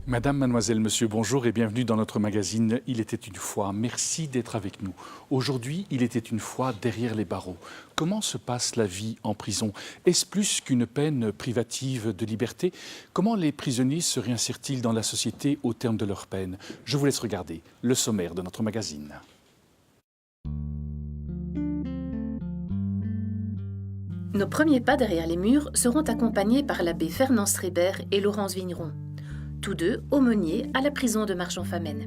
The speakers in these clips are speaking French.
Madame, mademoiselle, monsieur, bonjour et bienvenue dans notre magazine « Il était une fois ». Merci d'être avec nous. Aujourd'hui, il était une fois derrière les barreaux. Comment se passe la vie en prison? Est-ce plus qu'une peine privative de liberté? Comment les prisonniers se réinsèrent-ils dans la société au terme de leur peine? Je vous laisse regarder le sommaire de notre magazine. Nos premiers pas derrière les murs seront accompagnés par l'abbé Fernand Strébert et Laurence Vigneron. Tous deux aumôniers à la prison de Marchand-Famenne.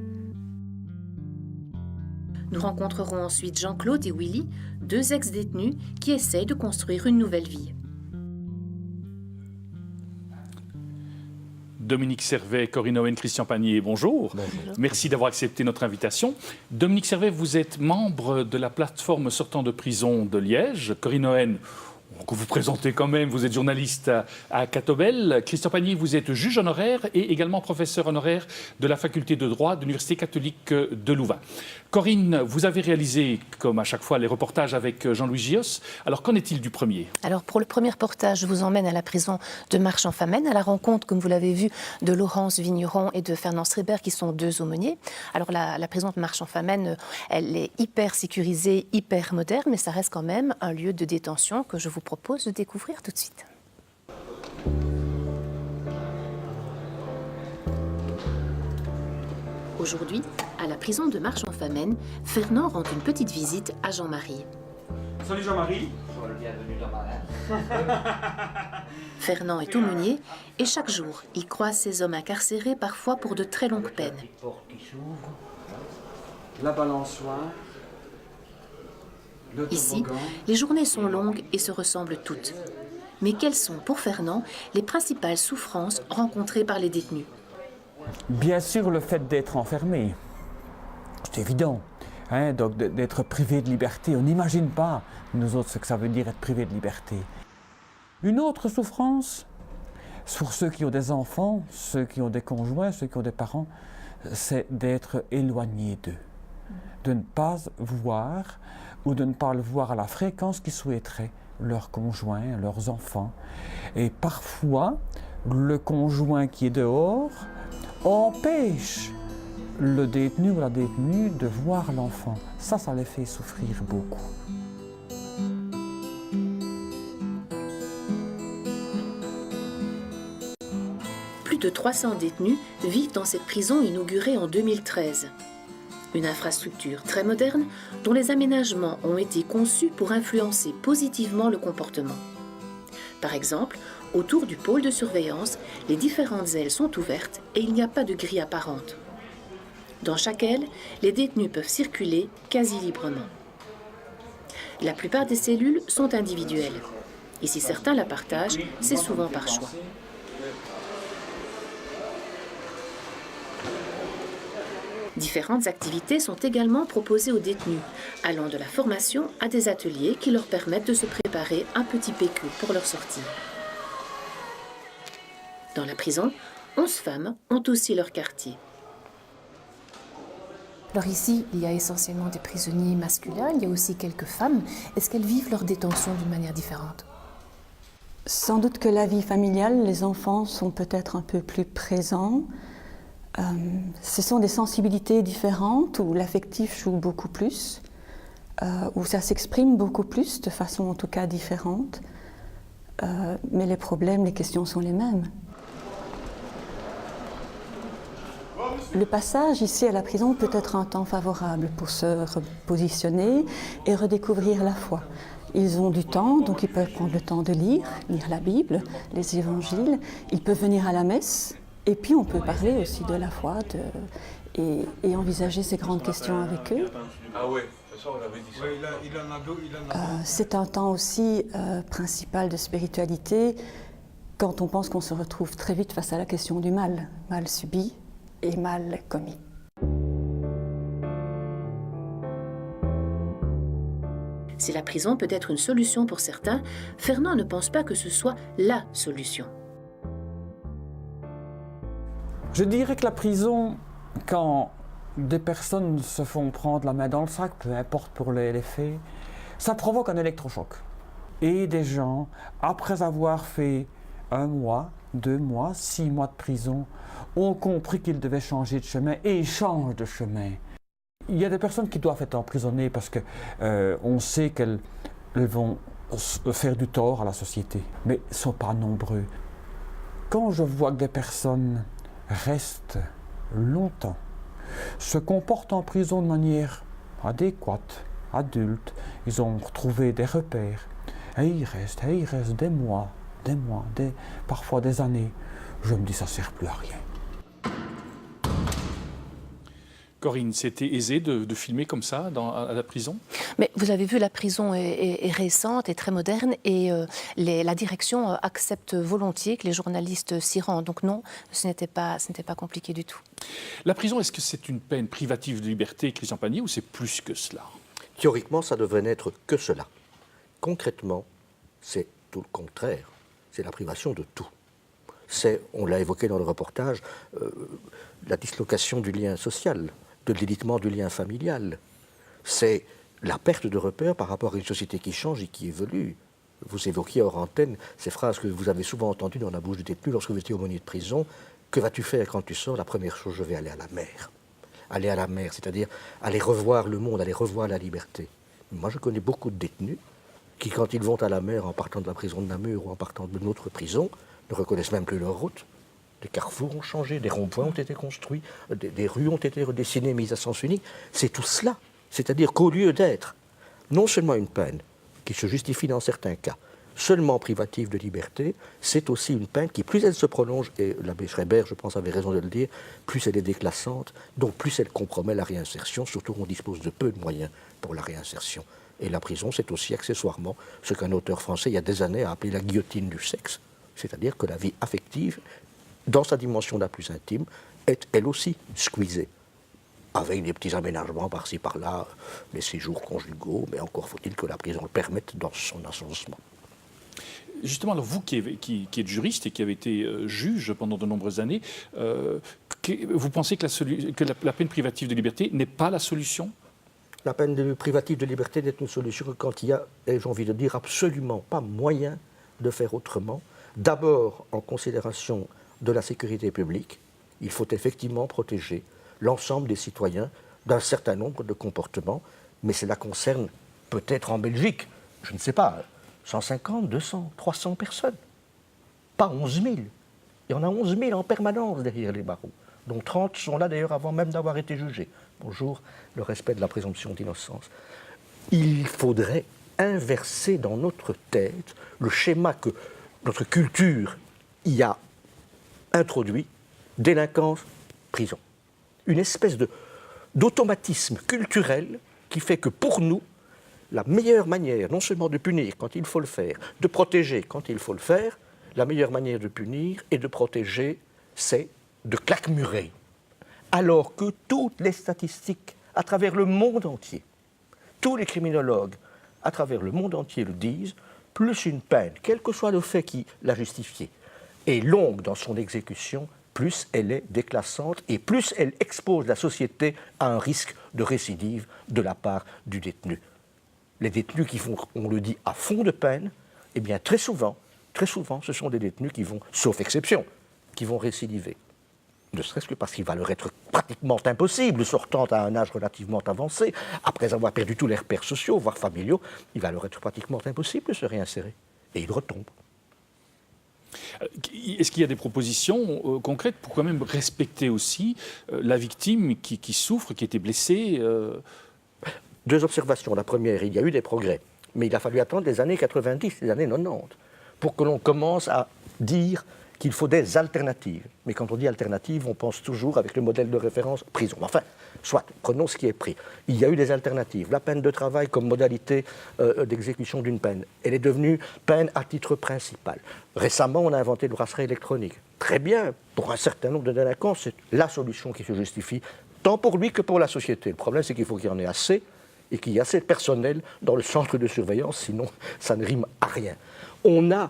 Nous rencontrerons ensuite Jean-Claude et Willy, deux ex-détenus qui essayent de construire une nouvelle vie. Dominique Servet, Corinne Owen, Christian Panier, bonjour. Bonjour. Merci d'avoir accepté notre invitation. Dominique Servet, vous êtes membre de la plateforme sortant de prison de Liège. Corinne Owen, que vous présentez quand même, vous êtes journaliste à Catobel. Christian Panier, vous êtes juge honoraire et également professeur honoraire de la faculté de droit de l'Université catholique de Louvain. Corinne, vous avez réalisé, comme à chaque fois, les reportages avec Jean-Louis Gios. Alors, qu'en est-il du premier? Alors, pour le premier reportage, je vous emmène à la prison de Marchand-Famenne, à la rencontre, comme vous l'avez vu, de Laurence Vigneron et de Fernand Strébert, qui sont deux aumôniers. Alors, la prison de Marchand-Famenne, elle est hyper sécurisée, hyper moderne, mais ça reste quand même un lieu de détention que je vous propose de découvrir tout de suite. Aujourd'hui, à la prison de Marchand-Famenne, Fernand rend une petite visite à Jean-Marie. Salut Jean-Marie. Bienvenue Jean-Marie. Fernand est aumônier et chaque jour, il croise ces hommes incarcérés, parfois pour de très longues peines. La balançoire. Ici, les journées sont longues et se ressemblent toutes. Mais quelles sont, pour Fernand, les principales souffrances rencontrées par les détenus? Bien sûr, le fait d'être enfermé, c'est évident. Donc d'être privé de liberté, on n'imagine pas, nous autres, ce que ça veut dire être privé de liberté. Une autre souffrance, pour ceux qui ont des enfants, ceux qui ont des conjoints, ceux qui ont des parents, c'est d'être éloigné d'eux. De ne pas voir ou de ne pas le voir à la fréquence qu'ils souhaiteraient, leurs conjoints, leurs enfants. Et parfois, le conjoint qui est dehors empêche le détenu ou la détenue de voir l'enfant. Ça les fait souffrir beaucoup. Plus de 300 détenus vivent dans cette prison inaugurée en 2013. Une infrastructure très moderne dont les aménagements ont été conçus pour influencer positivement le comportement. Par exemple, autour du pôle de surveillance, les différentes ailes sont ouvertes et il n'y a pas de grille apparente. Dans chaque aile, les détenus peuvent circuler quasi librement. La plupart des cellules sont individuelles. Et si certains la partagent, c'est souvent par choix. Différentes activités sont également proposées aux détenus, allant de la formation à des ateliers qui leur permettent de se préparer un petit PQ pour leur sortie. Dans la prison, 11 femmes ont aussi leur quartier. Alors ici, il y a essentiellement des prisonniers masculins, il y a aussi quelques femmes. Est-ce qu'elles vivent leur détention d'une manière différente? Sans doute que la vie familiale, les enfants sont peut-être un peu plus présents. Ce sont des sensibilités différentes où l'affectif joue beaucoup plus, où ça s'exprime beaucoup plus, de façon en tout cas différente. Mais les problèmes, les questions sont les mêmes. Le passage ici à la prison peut être un temps favorable pour se repositionner et redécouvrir la foi. Ils ont du temps, donc ils peuvent prendre le temps de lire la Bible, les évangiles, ils peuvent venir à la messe. Et puis on peut parler aussi de la foi et envisager ces grandes questions avec eux. Ah oui, ça on avait dit ça. C'est un temps aussi principal de spiritualité quand on pense qu'on se retrouve très vite face à la question du mal subi et mal commis. Si la prison peut être une solution pour certains, Fernand ne pense pas que ce soit la solution. Je dirais que la prison, quand des personnes se font prendre la main dans le sac, peu importe pour les faits, ça provoque un électrochoc. Et des gens, après avoir fait 1 mois, 2 mois, 6 mois de prison, ont compris qu'ils devaient changer de chemin et ils changent de chemin. Il y a des personnes qui doivent être emprisonnées parce qu'on sait qu'elles vont faire du tort à la société, mais ils ne sont pas nombreux. Quand je vois que des personnes restent longtemps, se comportent en prison de manière adéquate, adulte, ils ont retrouvé des repères, et ils restent des mois, parfois des années. Je me dis, ça ne sert plus à rien. Corinne, c'était aisé de filmer comme ça à la prison? Mais vous avez vu, la prison est récente et très moderne et la direction accepte volontiers que les journalistes s'y rendent. Donc non, ce n'était pas compliqué du tout. La prison, est-ce que c'est une peine privative de liberté, Christian Panier, ou c'est plus que cela? Théoriquement, ça devrait n'être que cela. Concrètement, c'est tout le contraire. C'est la privation de tout. C'est, on l'a évoqué dans le reportage, la dislocation du lien social, de l'éditement du lien familial. C'est la perte de repères par rapport à une société qui change et qui évolue. Vous évoquiez hors antenne ces phrases que vous avez souvent entendues dans la bouche du détenu lorsque vous étiez aumônier de prison. Que vas-tu faire quand tu sors? La première chose, je vais aller à la mer. Aller à la mer, c'est-à-dire aller revoir le monde, aller revoir la liberté. Moi, je connais beaucoup de détenus qui, quand ils vont à la mer en partant de la prison de Namur ou en partant d'une autre prison, ne reconnaissent même plus leur route. Des carrefours ont changé, des ronds-points ont été construits, des rues ont été redessinées, mises à sens unique. C'est tout cela. C'est-à-dire qu'au lieu d'être non seulement une peine qui se justifie dans certains cas, seulement privative de liberté, c'est aussi une peine qui, plus elle se prolonge, et l'abbé Schreiber, je pense, avait raison de le dire, plus elle est déclassante, donc plus elle compromet la réinsertion, surtout qu'on dispose de peu de moyens pour la réinsertion. Et la prison, c'est aussi accessoirement ce qu'un auteur français, il y a des années, a appelé la guillotine du sexe. C'est-à-dire que la vie affective, dans sa dimension la plus intime, est elle aussi squeezée. Avec des petits aménagements par-ci par-là, les séjours conjugaux, mais encore faut-il que la prison le permette dans son assoncement. Justement, alors vous qui êtes juriste et qui avez été juge pendant de nombreuses années, vous pensez que la peine privative de liberté n'est pas la solution? La peine privative de liberté n'est une solution que quand il y a, et j'ai envie de dire, absolument pas moyen de faire autrement. D'abord, en considération de la sécurité publique, il faut effectivement protéger l'ensemble des citoyens d'un certain nombre de comportements, mais cela concerne peut-être en Belgique, je ne sais pas, 150, 200, 300 personnes, pas 11 000. Il y en a 11 000 en permanence derrière les barreaux, dont 30 sont là d'ailleurs avant même d'avoir été jugés. Bonjour, le respect de la présomption d'innocence. Il faudrait inverser dans notre tête le schéma que notre culture y a introduit, délinquance, prison. Une espèce d'automatisme culturel qui fait que pour nous, la meilleure manière, non seulement de punir quand il faut le faire, de protéger quand il faut le faire, la meilleure manière de punir et de protéger, c'est de claquemurer. Alors que toutes les statistiques à travers le monde entier, tous les criminologues à travers le monde entier le disent, plus une peine, quel que soit le fait qui l'a justifiée, est longue dans son exécution, plus elle est déclassante et plus elle expose la société à un risque de récidive de la part du détenu. Les détenus qui font, on le dit, à fond de peine, eh bien très souvent, ce sont des détenus qui vont, sauf exception, qui vont récidiver. Ne serait-ce que parce qu'il va leur être pratiquement impossible, sortant à un âge relativement avancé, après avoir perdu tous les repères sociaux, voire familiaux, il va leur être pratiquement impossible de se réinsérer. Et ils retombent. Est-ce qu'il y a des propositions concrètes pour quand même respecter aussi la victime qui souffre, qui était blessée Deux observations. La première, il y a eu des progrès, mais il a fallu attendre les années 90, les années 90, pour que l'on commence à dire qu'il faut des alternatives. Mais quand on dit alternatives, on pense toujours avec le modèle de référence prison. Enfin, soit, prenons ce qui est pris. Il y a eu des alternatives. La peine de travail comme modalité d'exécution d'une peine, elle est devenue peine à titre principal. Récemment, on a inventé le bracelet électronique. Très bien, pour un certain nombre de délinquants, c'est la solution qui se justifie, tant pour lui que pour la société. Le problème, c'est qu'il faut qu'il y en ait assez et qu'il y a assez de personnel dans le centre de surveillance, sinon ça ne rime à rien. On a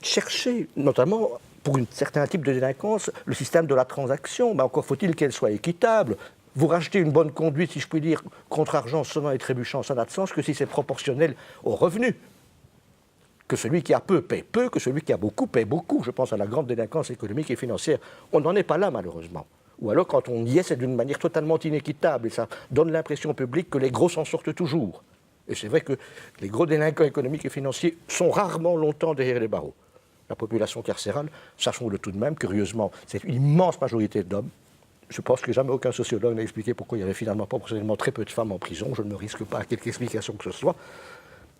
cherché, notamment pour un certain type de délinquance, le système de la transaction, mais encore faut-il qu'elle soit équitable. Vous rachetez une bonne conduite, si je puis dire, contre argent sonnant et trébuchant, ça n'a de sens que si c'est proportionnel aux revenus. Que celui qui a peu paie peu, que celui qui a beaucoup paie beaucoup. Je pense à la grande délinquance économique et financière. On n'en est pas là, malheureusement. Ou alors, quand on y est, c'est d'une manière totalement inéquitable. Et ça donne l'impression publique que les gros s'en sortent toujours. Et c'est vrai que les gros délinquants économiques et financiers sont rarement longtemps derrière les barreaux. La population carcérale, sachons-le tout de même, curieusement, c'est une immense majorité d'hommes. Je pense que jamais aucun sociologue n'a expliqué pourquoi il y avait finalement proportionnellement très peu de femmes en prison. Je ne me risque pas à quelque explication que ce soit.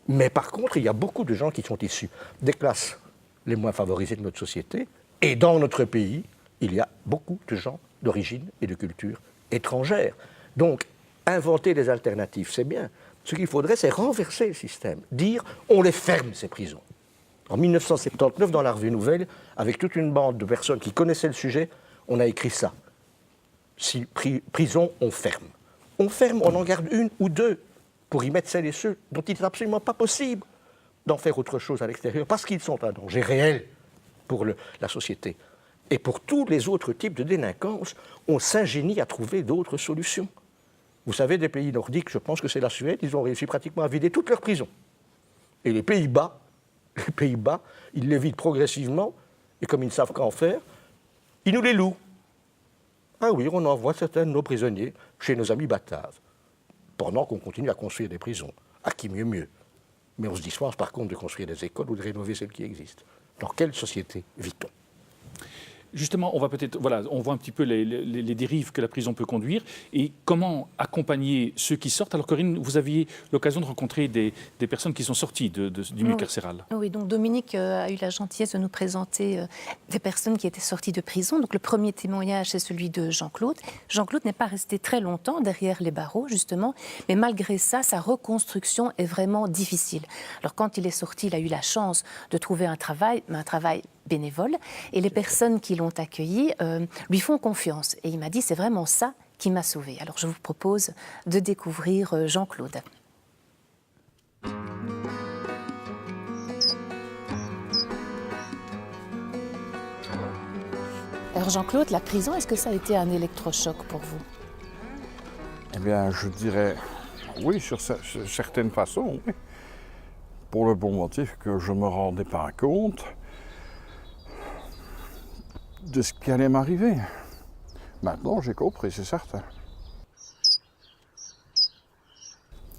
Mais par contre, il y a beaucoup de gens qui sont issus des classes les moins favorisées de notre société. Et dans notre pays, il y a beaucoup de gens d'origine et de culture étrangère. Donc, inventer des alternatives, c'est bien. Ce qu'il faudrait, c'est renverser le système. Dire, on les ferme, ces prisons. En 1979, dans la Revue Nouvelle, avec toute une bande de personnes qui connaissaient le sujet, on a écrit ça. Si prison, on ferme. On ferme, on en garde une ou deux pour y mettre celles et ceux dont il n'est absolument pas possible d'en faire autre chose à l'extérieur, parce qu'ils sont un danger réel pour la société. Et pour tous les autres types de délinquance, on s'ingénie à trouver d'autres solutions. Vous savez, des pays nordiques, je pense que c'est la Suède, ils ont réussi pratiquement à vider toutes leurs prisons. Et les Pays-Bas, ils les vident progressivement, et comme ils ne savent qu'en faire, ils nous les louent. Ah oui, on envoie certains de nos prisonniers chez nos amis bataves, pendant qu'on continue à construire des prisons. À qui mieux mieux. Mais on se dispense par contre de construire des écoles ou de rénover celles qui existent. Dans quelle société vit-on ? Justement, on va peut-être, voilà, on voit un petit peu les dérives que la prison peut conduire et comment accompagner ceux qui sortent. Alors Corinne, vous aviez l'occasion de rencontrer des personnes qui sont sorties du milieu carcéral. Oui, donc Dominique a eu la gentillesse de nous présenter des personnes qui étaient sorties de prison. Donc le premier témoignage, c'est celui de Jean-Claude. Jean-Claude n'est pas resté très longtemps derrière les barreaux, justement, mais malgré ça, sa reconstruction est vraiment difficile. Alors quand il est sorti, il a eu la chance de trouver un travail bénévole, et les personnes qui l'ont accueilli lui font confiance. Et il m'a dit, c'est vraiment ça qui m'a sauvé. Alors je vous propose de découvrir Jean-Claude. Alors Jean-Claude, la prison, est-ce que ça a été un électrochoc pour vous ? Eh bien, je dirais oui, sur certaines façons, oui. Pour le bon motif que je ne me rendais pas compte de ce qui allait m'arriver. Maintenant, j'ai compris, c'est certain.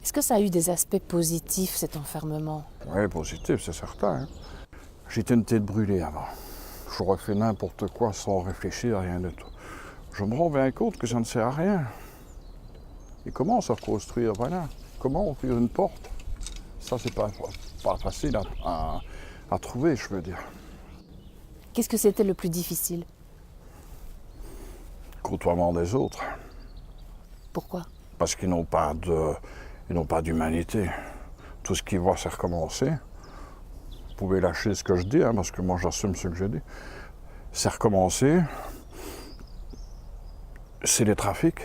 Est-ce que ça a eu des aspects positifs, cet enfermement ? Oui, positif, c'est certain. J'étais une tête brûlée avant. J'aurais fait n'importe quoi sans réfléchir, rien du tout. Je me rends bien compte que ça ne sert à rien. Et comment se reconstruire, voilà. Comment ouvrir une porte ? Ça, c'est pas facile à trouver, je veux dire. Qu'est-ce que c'était le plus difficile ? Côtoiement des autres. Pourquoi ? Parce qu'ils n'ont pas d'humanité. Tout ce qu'ils voient, c'est recommencer. Vous pouvez lâcher ce que je dis, parce que moi, j'assume ce que je dis. C'est recommencer. C'est les trafics.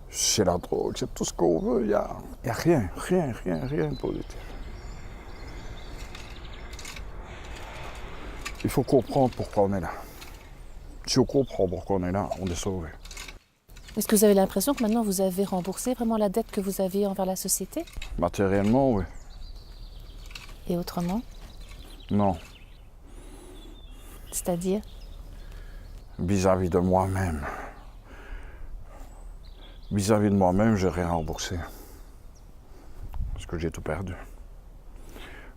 C'est la drogue. C'est tout ce qu'on veut. Il n'y a rien de positif. Il faut comprendre pourquoi on est là. Si on comprend pourquoi on est là, on est sauvé. Est-ce que vous avez l'impression que maintenant vous avez remboursé vraiment la dette que vous aviez envers la société ? Matériellement, oui. Et autrement ? Non. C'est-à-dire ? Vis-à-vis de moi-même. Vis-à-vis de moi-même, j'ai rien remboursé. Parce que j'ai tout perdu.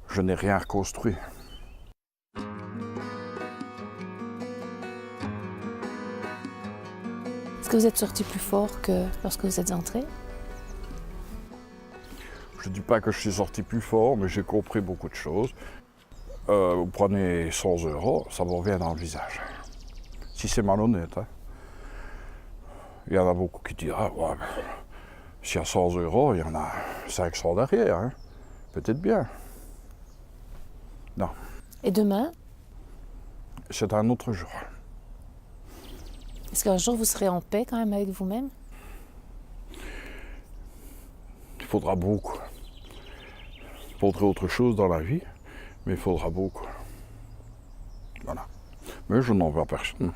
Je n'ai rien reconstruit. Est-ce que vous êtes sorti plus fort que lorsque vous êtes entré ? Je ne dis pas que je suis sorti plus fort, mais j'ai compris beaucoup de choses. Vous prenez 100 €, ça vous revient dans le visage. Si c'est malhonnête, hein. Il y en a beaucoup qui disent, ah ouais, s'il y a 100 €, il y en a 500 derrière, hein. Peut-être bien. Non. Et demain ? C'est un autre jour. Est-ce qu'un jour vous serez en paix quand même avec vous-même ? faudra beaucoup. Il faudrait autre chose dans la vie, mais il faudra beaucoup. Voilà. Mais je n'en veux à personne.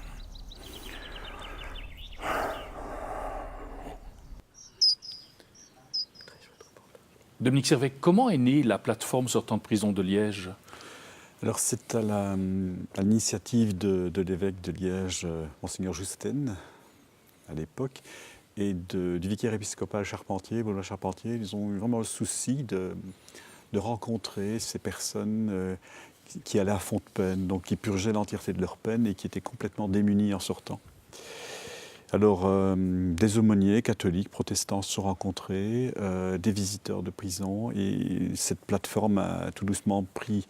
Dominique Servet, comment est née la plateforme sortant de prison de Liège? Alors c'est à l'initiative de l'évêque de Liège, Monseigneur Justen, à l'époque, et du vicaire épiscopal Charpentier, Benoît Charpentier. Ils ont eu vraiment le souci de rencontrer ces personnes qui allaient à fond de peine, donc qui purgeaient l'entièreté de leur peine et qui étaient complètement démunies en sortant. Alors, des aumôniers catholiques, protestants se sont rencontrés, des visiteurs de prison, et cette plateforme a tout doucement pris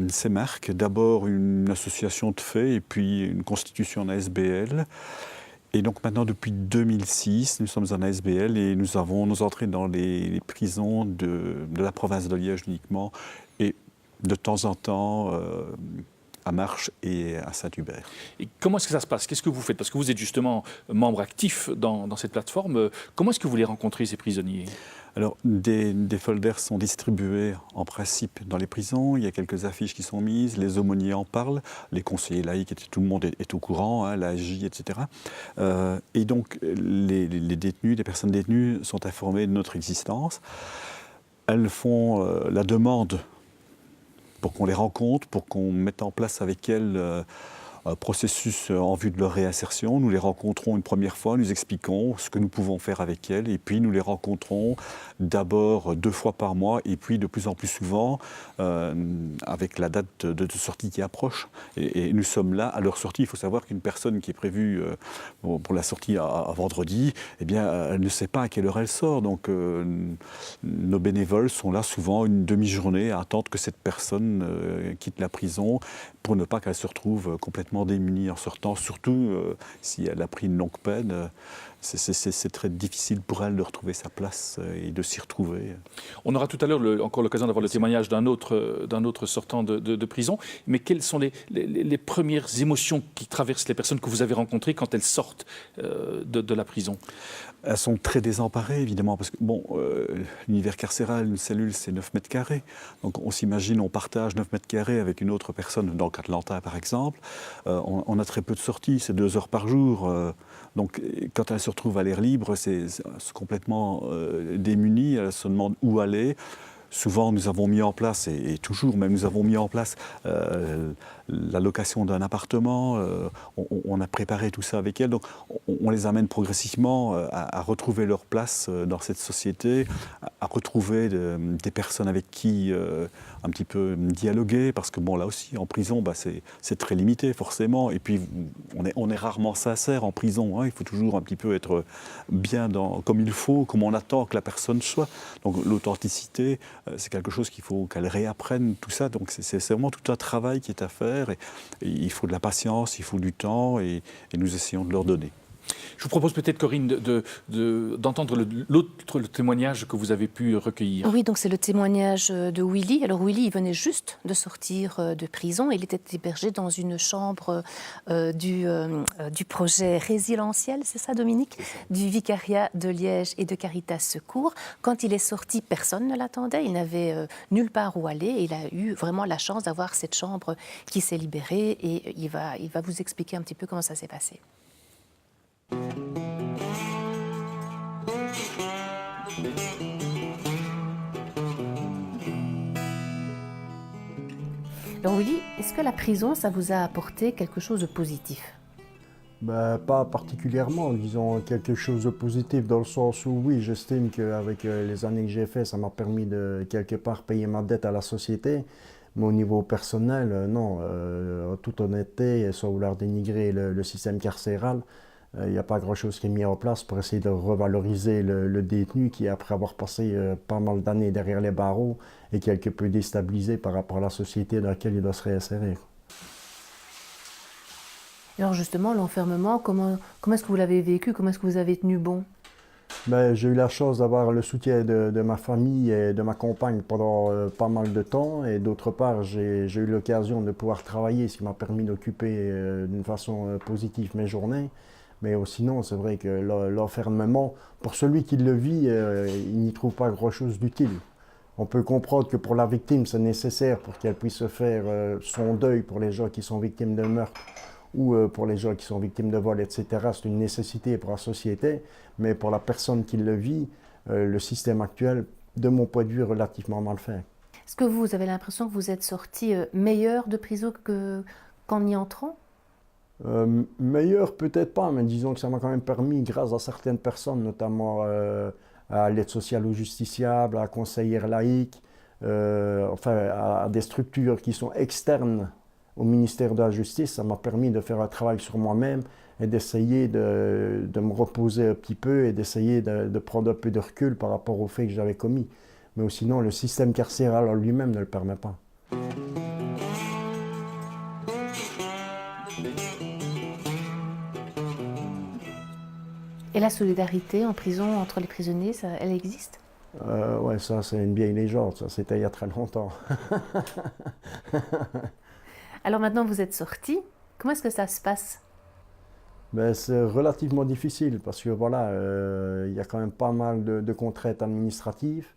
ses marques. D'abord une association de fait, et puis une constitution en ASBL. Et donc maintenant, depuis 2006, nous sommes en ASBL et nous avons nos entrées dans les prisons de la province de Liège uniquement, et de temps en temps à Marche et à Saint-Hubert. Et comment est-ce que ça se passe? Qu'est-ce que vous faites? Parce que vous êtes justement membre actif dans cette plateforme. Comment est-ce que vous les rencontrez, ces prisonniers? Alors, des folders sont distribués en principe dans les prisons. Il y a quelques affiches qui sont mises. Les aumôniers en parlent. Les conseillers laïcs, tout le monde est au courant, hein, l'AJ, etc. Et donc, les détenus, les personnes détenues sont informées de notre existence. Elles font la demande pour qu'on les rencontre, pour qu'on mette en place avec elles un processus en vue de leur réinsertion. Nous les rencontrons une première fois, nous expliquons ce que nous pouvons faire avec elles, et puis nous les rencontrons d'abord 2 fois par mois, et puis de plus en plus souvent avec la date de sortie qui approche. Et nous sommes là à leur sortie. Il faut savoir qu'une personne qui est prévue pour la sortie à vendredi, eh bien, elle ne sait pas à quelle heure elle sort. Donc nos bénévoles sont là souvent une demi-journée à attendre que cette personne quitte la prison, pour ne pas qu'elle se retrouve complètement démunie en sortant, surtout si elle a pris une longue peine. C'est très difficile pour elle de retrouver sa place et de s'y retrouver. On aura tout à l'heure encore l'occasion d'avoir le témoignage d'un autre sortant de prison. Mais quelles sont les premières émotions qui traversent les personnes que vous avez rencontrées quand elles sortent de la prison? Elles sont très désemparées, évidemment, parce que bon, l'univers carcéral, une cellule, c'est 9 mètres carrés. Donc on s'imagine, on partage 9 mètres carrés avec une autre personne, donc Atlanta par exemple. On a très peu de sorties, c'est 2 heures par jour. Donc quand elles se retrouvent à l'air libre, c'est complètement démunies, elles se demandent où aller. Souvent, nous avons mis en place, et toujours même, nous avons mis en place la location d'un appartement. On a préparé tout ça avec elles. Donc, on les amène progressivement à retrouver leur place dans cette société, à retrouver des personnes avec qui un petit peu dialoguer. Parce que, bon, là aussi, en prison, c'est très limité, forcément. Et puis, on est rarement sincère en prison. Hein. Il faut toujours un petit peu être bien comme il faut, comme on attend que la personne soit. Donc, l'authenticité, c'est quelque chose qu'il faut qu'elle réapprenne, tout ça. Donc c'est vraiment tout un travail qui est à faire. Et il faut de la patience, il faut du temps, et nous essayons de leur donner. Je vous propose peut-être, Corinne, d'entendre l'autre témoignage que vous avez pu recueillir. Oui, donc c'est le témoignage de Willy. Alors Willy, il venait juste de sortir de prison. Il était hébergé dans une chambre du projet résidentiel, c'est ça, Dominique? Du vicariat de Liège et de Caritas Secours. Quand il est sorti, personne ne l'attendait. Il n'avait nulle part où aller. Et il a eu vraiment la chance d'avoir cette chambre qui s'est libérée. Et il va vous expliquer un petit peu comment ça s'est passé. Alors Willy, est-ce que la prison, ça vous a apporté quelque chose de positif? Pas particulièrement, disons quelque chose de positif dans le sens où oui, j'estime qu'avec les années que j'ai fait, ça m'a permis de quelque part payer ma dette à la société. Mais au niveau personnel, non, en toute honnêteté, et sans vouloir dénigrer le système carcéral, il n'y a pas grand-chose qui est mis en place pour essayer de revaloriser le détenu qui, après avoir passé pas mal d'années derrière les barreaux, est quelque peu déstabilisé par rapport à la société dans laquelle il doit se réinsérer. Alors justement, l'enfermement, comment est-ce que vous l'avez vécu? Comment est-ce que vous avez tenu bon? J'ai eu la chance d'avoir le soutien de ma famille et de ma compagne pendant pas mal de temps. Et d'autre part, j'ai eu l'occasion de pouvoir travailler, ce qui m'a permis d'occuper d'une façon positive mes journées. Mais sinon, c'est vrai que l'enfermement, pour celui qui le vit, il n'y trouve pas grand-chose d'utile. On peut comprendre que pour la victime, c'est nécessaire pour qu'elle puisse faire son deuil pour les gens qui sont victimes de meurtre ou pour les gens qui sont victimes de vol, etc. C'est une nécessité pour la société, mais pour la personne qui le vit, le système actuel, de mon point de vue, est relativement mal fait. Est-ce que vous avez l'impression que vous êtes sorti meilleur de prison qu'en y entrant? Meilleur peut-être pas, mais disons que ça m'a quand même permis, grâce à certaines personnes, notamment à l'aide sociale aux justiciables, à la conseillère laïque, enfin à des structures qui sont externes au ministère de la Justice, ça m'a permis de faire un travail sur moi-même et d'essayer de me reposer un petit peu et d'essayer de prendre un peu de recul par rapport aux faits que j'avais commis. Mais sinon, le système carcéral en lui-même ne le permet pas. Et la solidarité en prison entre les prisonniers, elle existe? Ouais, ça c'est une vieille légende, ça c'était il y a très longtemps. Alors maintenant vous êtes sorti, comment est-ce que ça se passe? Ben, c'est relativement difficile parce que voilà, il y a quand même pas mal de contraintes administratives.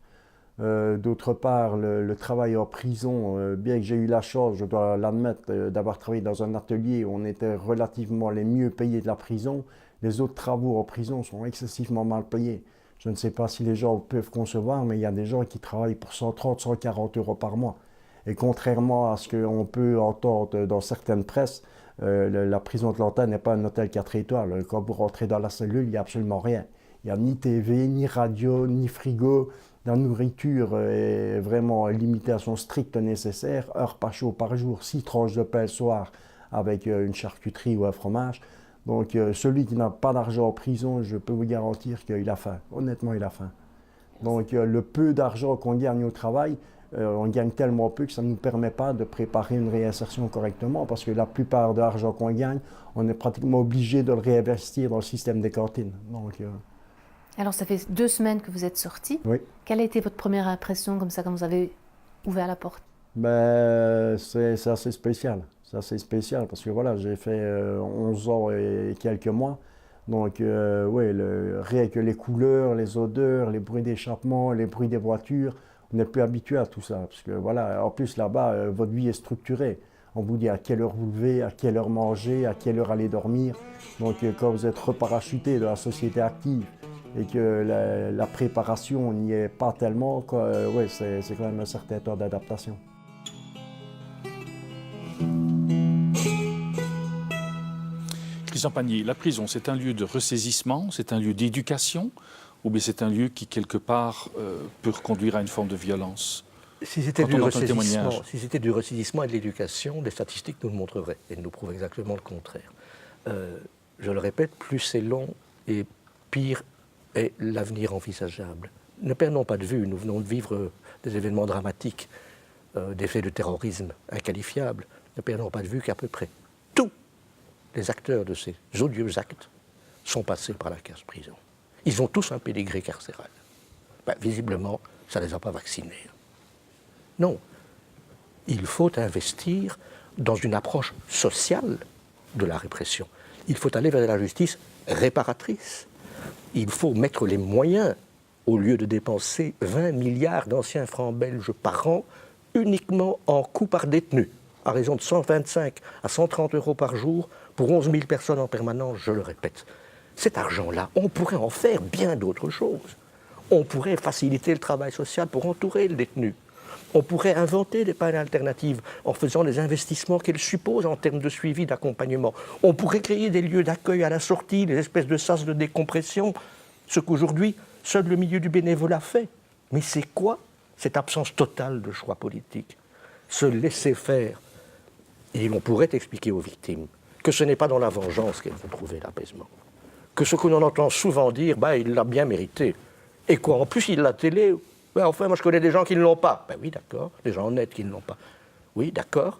D'autre part, le travail en prison, bien que j'ai eu la chance, je dois l'admettre, d'avoir travaillé dans un atelier où on était relativement les mieux payés de la prison, les autres travaux en prison sont excessivement mal payés. Je ne sais pas si les gens peuvent concevoir, mais il y a des gens qui travaillent pour 130, 140 euros par mois. Et contrairement à ce qu'on peut entendre dans certaines presses, la prison de Lantin n'est pas un hôtel 4 étoiles. Quand vous rentrez dans la cellule, il n'y a absolument rien. Il n'y a ni TV, ni radio, ni frigo. La nourriture est vraiment limitée à son strict nécessaire. Heure pas chaud par jour, 6 tranches de pain le soir avec une charcuterie ou un fromage. Donc celui qui n'a pas d'argent en prison, je peux vous garantir qu'il a faim. Honnêtement, il a faim. Donc le peu d'argent qu'on gagne au travail, on gagne tellement peu que ça ne nous permet pas de préparer une réinsertion correctement parce que la plupart de l'argent qu'on gagne, on est pratiquement obligé de le réinvestir dans le système des cantines. Donc, Alors ça fait 2 semaines que vous êtes sorti. Oui. Quelle a été votre première impression comme ça, quand vous avez ouvert la porte? Ben, c'est assez spécial. C'est assez spécial parce que voilà, j'ai fait 11 ans et quelques mois. Donc, oui, rien que les couleurs, les odeurs, les bruits d'échappement, les bruits des voitures, on n'est plus habitué à tout ça. Parce que voilà, en plus là-bas, votre vie est structurée. On vous dit à quelle heure vous levez, à quelle heure manger, à quelle heure aller dormir. Donc, quand vous êtes reparachuté de la société active et que la préparation n'y est pas tellement, ouais, c'est quand même un certain temps d'adaptation. Christian Pagnier, la prison, c'est un lieu de ressaisissement, c'est un lieu d'éducation, ou bien c'est un lieu qui, quelque part, peut reconduire à une forme de violence? Si c'était du ressaisissement et de l'éducation, les statistiques nous le montreraient et nous prouvent exactement le contraire. Je le répète, plus c'est long et pire est l'avenir envisageable. Ne perdons pas de vue, nous venons de vivre des événements dramatiques, des faits de terrorisme inqualifiables. Ne perdons pas de vue qu'à peu près tous les acteurs de ces odieux actes sont passés par la case prison. Ils ont tous un pédigré carcéral. Ben, visiblement, ça ne les a pas vaccinés. Non, il faut investir dans une approche sociale de la répression. Il faut aller vers la justice réparatrice. Il faut mettre les moyens, au lieu de dépenser 20 milliards d'anciens francs belges par an, uniquement en coûts par détenu, à raison de 125 à 130 euros par jour, pour 11 000 personnes en permanence, je le répète. Cet argent-là, on pourrait en faire bien d'autres choses. On pourrait faciliter le travail social pour entourer le détenu. On pourrait inventer des peines alternatives en faisant des investissements qu'elles supposent en termes de suivi, d'accompagnement. On pourrait créer des lieux d'accueil à la sortie, des espèces de sas de décompression, ce qu'aujourd'hui, seul le milieu du bénévolat fait. Mais c'est quoi cette absence totale de choix politique? Se laisser faire. Et on pourrait expliquer aux victimes que ce n'est pas dans la vengeance qu'elles vont trouver l'apaisement. Que ce que l'on entend souvent dire, bah, il l'a bien mérité. Et quoi, en plus, il l'a télé. Ben, enfin, moi, je connais des gens qui ne l'ont pas. Ben oui, d'accord, des gens honnêtes qui ne l'ont pas. Oui, d'accord,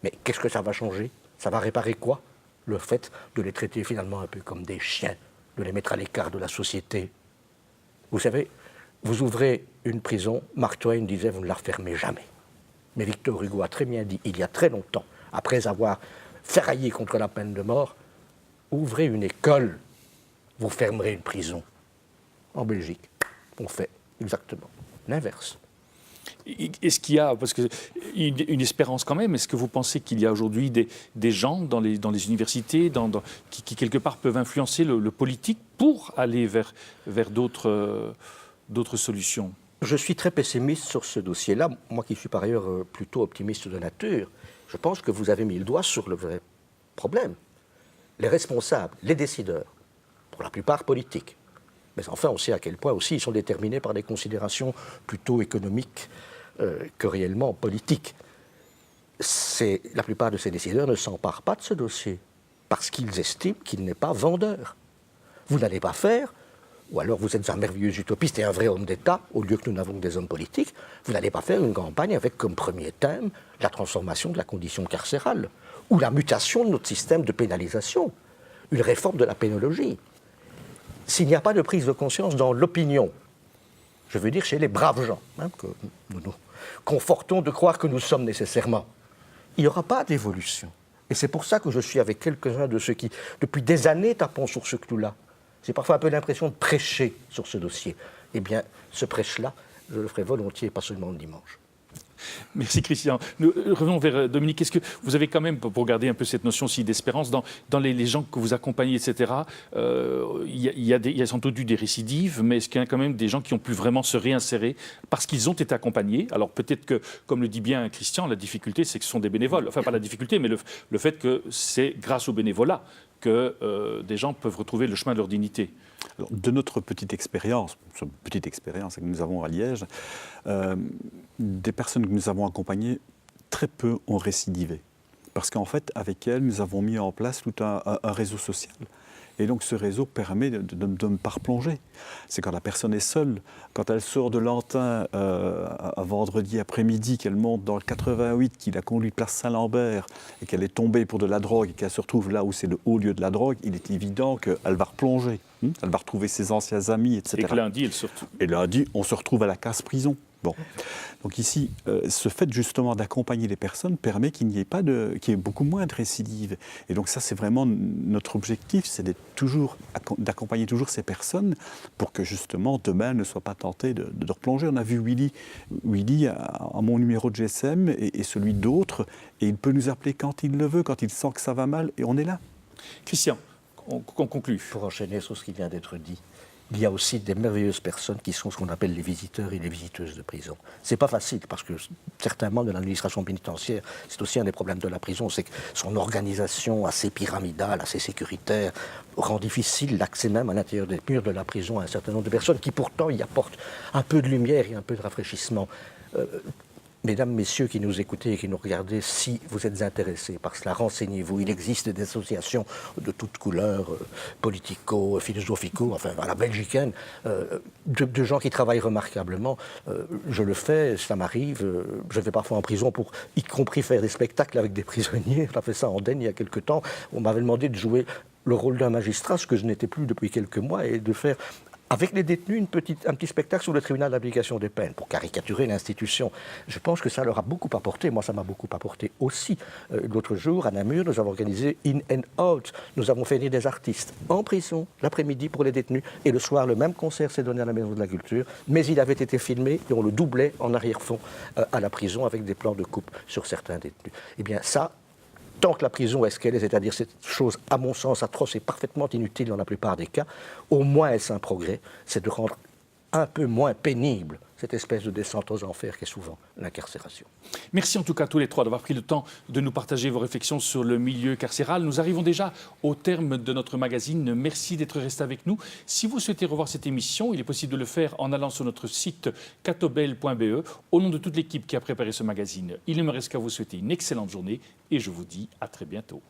mais qu'est-ce que ça va changer? Ça va réparer quoi? Le fait de les traiter finalement un peu comme des chiens, de les mettre à l'écart de la société. Vous savez, vous ouvrez une prison, Mark Twain disait, vous ne la refermez jamais. Mais Victor Hugo a très bien dit, il y a très longtemps, après avoir ferraillé contre la peine de mort, ouvrez une école, vous fermerez une prison. En Belgique, on fait exactement l'inverse. Est-ce qu'il y a, parce que, une espérance quand même, est-ce que vous pensez qu'il y a aujourd'hui des gens dans les universités qui quelque part peuvent influencer le politique pour aller vers d'autres solutions? Je suis très pessimiste sur ce dossier-là, moi qui suis par ailleurs plutôt optimiste de nature. Je pense que vous avez mis le doigt sur le vrai problème. Les responsables, les décideurs, pour la plupart politiques, mais enfin on sait à quel point aussi ils sont déterminés par des considérations plutôt économiques que réellement politiques. La plupart de ces décideurs ne s'emparent pas de ce dossier parce qu'ils estiment qu'il n'est pas vendeur. Vous n'allez pas faire, ou alors vous êtes un merveilleux utopiste et un vrai homme d'État, au lieu que nous n'avons que des hommes politiques, vous n'allez pas faire une campagne avec comme premier thème la transformation de la condition carcérale ou la mutation de notre système de pénalisation, une réforme de la pénologie. S'il n'y a pas de prise de conscience dans l'opinion, je veux dire chez les braves gens, que nous nous confortons de croire que nous sommes nécessairement, il n'y aura pas d'évolution. Et c'est pour ça que je suis avec quelques-uns de ceux qui, depuis des années, tapons sur ce clou-là. J'ai parfois un peu l'impression de prêcher sur ce dossier. Eh bien, ce prêche-là, je le ferai volontiers, pas seulement le dimanche. Merci Christian. Nous revenons vers Dominique. Est-ce que vous avez quand même, pour garder un peu cette notion aussi d'espérance, dans les gens que vous accompagnez, etc., il y a sans doute eu des récidives, mais est-ce qu'il y a quand même des gens qui ont pu vraiment se réinsérer parce qu'ils ont été accompagnés? Alors peut-être que, comme le dit bien Christian, la difficulté, c'est que ce sont des bénévoles. Enfin, pas la difficulté, mais le fait que c'est grâce au bénévolat que des gens peuvent retrouver le chemin de leur dignité. Alors, de notre petite expérience que nous avons à Liège, des personnes que nous avons accompagnées, très peu ont récidivé. Parce qu'en fait, avec elles, nous avons mis en place tout un réseau social. Et donc ce réseau permet de ne pas replonger. C'est quand la personne est seule, quand elle sort de l'Antin un vendredi après-midi, qu'elle monte dans le 88, qu'il a conduit place Saint-Lambert et qu'elle est tombée pour de la drogue et qu'elle se retrouve là où c'est le haut lieu de la drogue, il est évident qu'elle va replonger. Elle va retrouver ses anciens amis, etc. Et que lundi, elle se retrouve. Et lundi, on se retrouve à la casse-prison. Bon. Donc ici, ce fait justement d'accompagner les personnes permet qu'il n'y ait qu'il y ait beaucoup moins de récidives. Et donc ça, c'est vraiment notre objectif, c'est d'accompagner toujours ces personnes pour que justement demain ne soient pas tentés de replonger. On a vu Willy à mon numéro de GSM et celui d'autres, et il peut nous appeler quand il le veut, quand il sent que ça va mal, et on est là. Christian, on conclut. Pour enchaîner sur ce qui vient d'être dit, il y a aussi des merveilleuses personnes qui sont ce qu'on appelle les visiteurs et les visiteuses de prison. C'est pas facile parce que certains membres de l'administration pénitentiaire, c'est aussi un des problèmes de la prison, c'est que son organisation assez pyramidale, assez sécuritaire, rend difficile l'accès même à l'intérieur des murs de la prison à un certain nombre de personnes qui pourtant y apportent un peu de lumière et un peu de rafraîchissement. Mesdames, messieurs qui nous écoutez et qui nous regardez, si vous êtes intéressés par cela, renseignez-vous. Il existe des associations de toutes couleurs, politico, philosophico, enfin à la belgicaine, de gens qui travaillent remarquablement. Je le fais, ça m'arrive. Je vais parfois en prison pour, y compris faire des spectacles avec des prisonniers. On a fait ça en Denne il y a quelque temps. On m'avait demandé de jouer le rôle d'un magistrat, ce que je n'étais plus depuis quelques mois, et de faire avec les détenus un petit spectacle sur le tribunal d'application des peines, pour caricaturer l'institution. Je pense que ça leur a beaucoup apporté. Moi, ça m'a beaucoup apporté aussi. L'autre jour, à Namur, nous avons organisé In and Out. Nous avons fait venir des artistes en prison, l'après-midi pour les détenus, et le soir, le même concert s'est donné à la Maison de la Culture, mais il avait été filmé, et on le doublait en arrière-fond à la prison, avec des plans de coupe sur certains détenus. Eh bien, ça, tant que la prison est ce qu'elle est, c'est-à-dire cette chose, à mon sens, atroce et parfaitement inutile dans la plupart des cas, au moins est-ce un progrès, c'est de rendre un peu moins pénible cette espèce de descente aux enfers qu'est souvent l'incarcération. Merci en tout cas à tous les trois d'avoir pris le temps de nous partager vos réflexions sur le milieu carcéral. Nous arrivons déjà au terme de notre magazine. Merci d'être resté avec nous. Si vous souhaitez revoir cette émission, il est possible de le faire en allant sur notre site catobel.be. Au nom de toute l'équipe qui a préparé ce magazine, il ne me reste qu'à vous souhaiter une excellente journée et je vous dis à très bientôt.